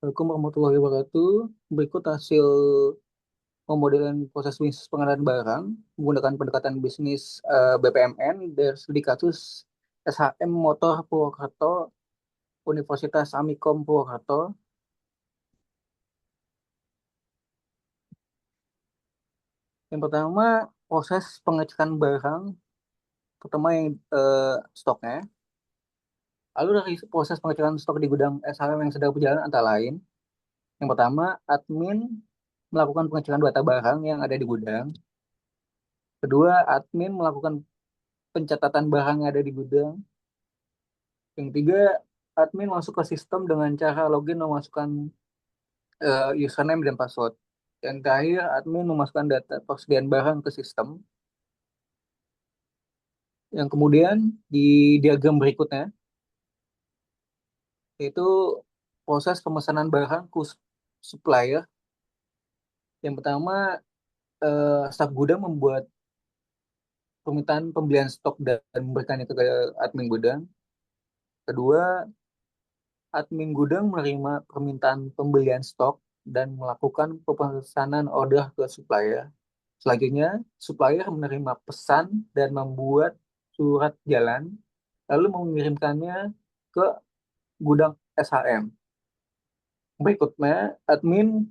Assalamualaikum warahmatullahi wabarakatuh. Berikut hasil pemodelan proses bisnis pengadaan barang menggunakan pendekatan bisnis BPMN dari studi kasus SHM Motor Purwokerto, Universitas Amikom Purwokerto. Yang pertama, proses pengecekan barang, pertama yang stoknya. Lalu dari proses pengecekan stok di gudang SHM yang sedang berjalan antara lain. Yang pertama, admin melakukan pengecekan data barang yang ada di gudang. Kedua, admin melakukan pencatatan barang yang ada di gudang. Yang ketiga, admin masuk ke sistem dengan cara login memasukkan username dan password. Yang terakhir, admin memasukkan data persediaan barang ke sistem. Yang kemudian di diagram berikutnya, yaitu proses pemesanan barang ke supplier. Yang pertama, staf gudang membuat permintaan pembelian stok dan memberikannya ke admin gudang. Kedua, admin gudang menerima permintaan pembelian stok dan melakukan pemesanan order ke supplier. Selanjutnya, supplier menerima pesan dan membuat surat jalan, lalu mengirimkannya ke gudang SHM. Berikutnya, admin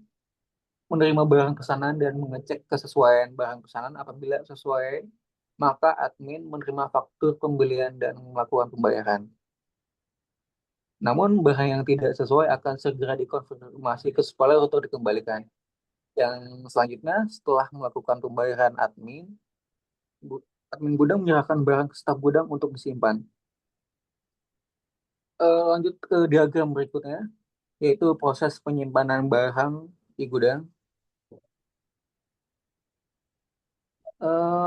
menerima barang pesanan dan mengecek kesesuaian barang pesanan. Apabila sesuai, maka admin menerima faktur pembelian dan melakukan pembayaran. Namun, barang yang tidak sesuai akan segera dikonfirmasi ke supplier untuk dikembalikan. Yang selanjutnya, setelah melakukan pembayaran admin, admin gudang menyerahkan barang ke staf gudang untuk disimpan. Lanjut ke diagram berikutnya, yaitu proses penyimpanan barang di gudang.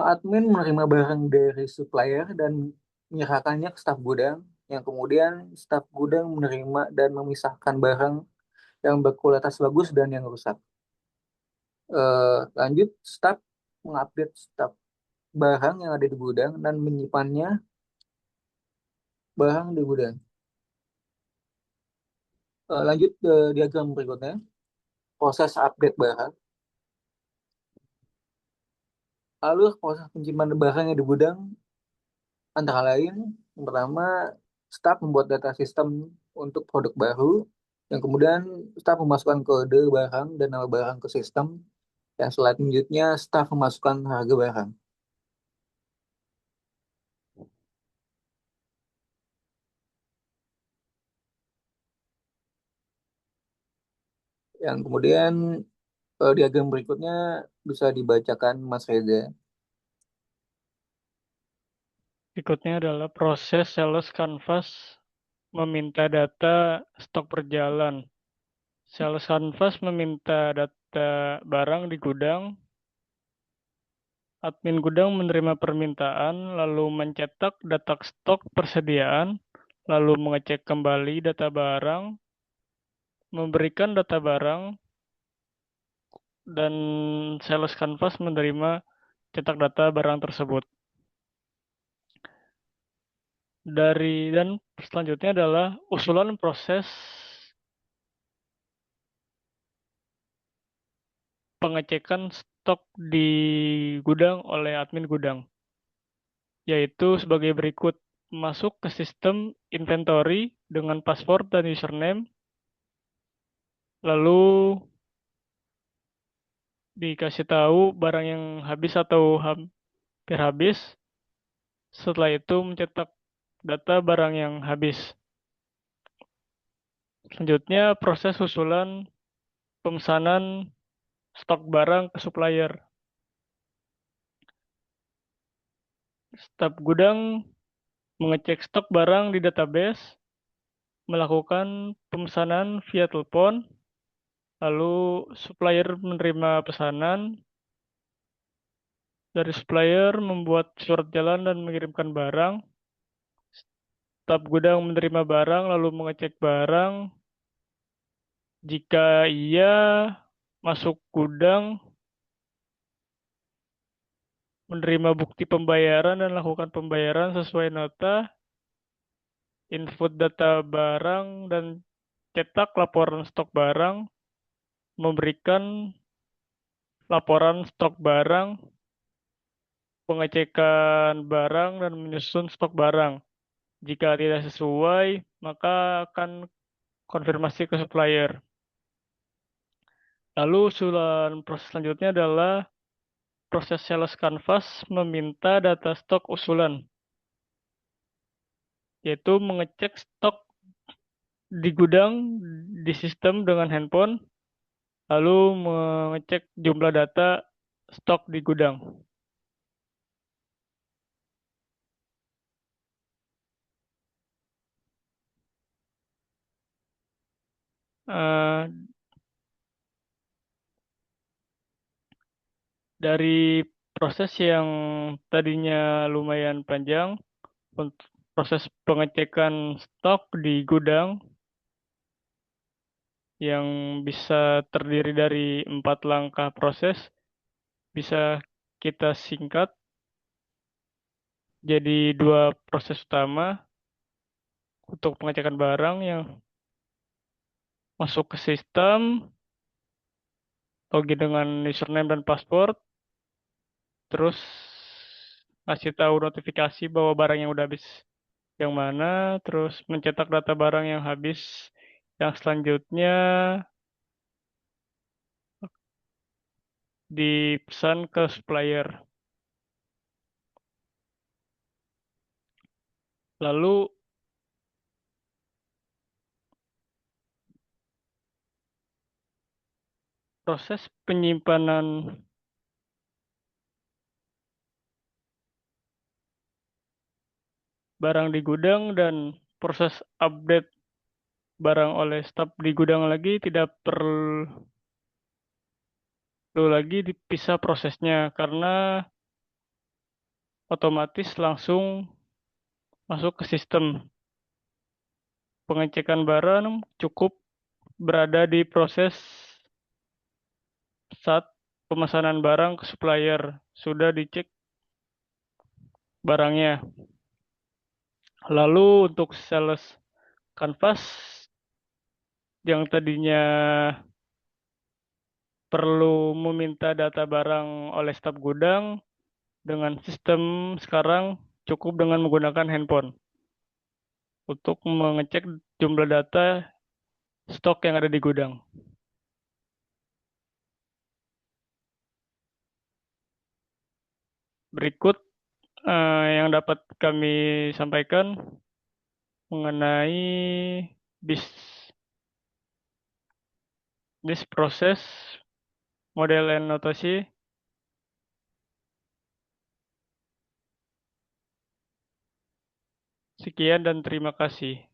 Admin menerima barang dari supplier dan menyerahkannya ke staf gudang, yang kemudian staf gudang menerima dan memisahkan barang yang berkualitas bagus dan yang rusak. Lanjut, staf mengupdate stok barang yang ada di gudang dan menyimpannya barang di gudang. Lanjut ke diagram berikutnya, proses update barang. Lalu proses penyimpanan barang yang di gudang antara lain, yang pertama, staf membuat data sistem untuk produk baru, yang kemudian staf memasukkan kode barang dan nama barang ke sistem, yang selanjutnya staf memasukkan harga barang. Yang kemudian diagram berikutnya bisa dibacakan Mas Reza. Berikutnya adalah proses sales canvas meminta data stok berjalan. Sales canvas meminta data barang di gudang. Admin gudang menerima permintaan, lalu mencetak data stok persediaan, lalu mengecek kembali data barang, memberikan data barang, dan sales canvas menerima cetak data barang tersebut. Dan selanjutnya adalah usulan proses pengecekan stok di gudang oleh admin gudang, yaitu sebagai berikut: masuk ke sistem inventory dengan password dan username, lalu dikasih tahu barang yang habis atau hampir habis. Setelah itu mencetak data barang yang habis. Selanjutnya proses usulan pemesanan stok barang ke supplier. Staf gudang mengecek stok barang di database, melakukan pemesanan via telepon, lalu supplier menerima pesanan, dari supplier membuat surat jalan dan mengirimkan barang. Staf gudang menerima barang lalu mengecek barang. Jika iya, masuk gudang, menerima bukti pembayaran dan lakukan pembayaran sesuai nota, input data barang dan cetak laporan stok barang, memberikan laporan stok barang, pengecekan barang, dan menyusun stok barang. Jika tidak sesuai, maka akan konfirmasi ke supplier. Lalu usulan proses selanjutnya adalah proses sales canvas meminta data stok usulan, yaitu mengecek stok di gudang di sistem dengan handphone, lalu mengecek jumlah data stok di gudang. Eh, dari proses yang tadinya lumayan panjang, untuk proses pengecekan stok di gudang yang bisa terdiri dari 4 langkah proses, bisa kita singkat jadi 2 proses utama untuk pengecekan barang yang masuk ke sistem, login dengan username dan password, terus ngasih tahu notifikasi bahwa barang yang udah habis yang mana, terus mencetak data barang yang habis yang selanjutnya dipesan ke supplier. Lalu proses penyimpanan barang di gudang dan proses update barang oleh staf di gudang lagi tidak perlu lagi dipisah prosesnya karena otomatis langsung masuk ke sistem. Pengecekan barang cukup berada di proses saat pemesanan barang ke supplier. Sudah dicek barangnya. Lalu untuk sales canvas yang tadinya perlu meminta data barang oleh staf gudang, dengan sistem sekarang cukup dengan menggunakan handphone untuk mengecek jumlah data stok yang ada di gudang. Berikut yang dapat kami sampaikan mengenai bis proses, model dan notasi. Sekian dan terima kasih.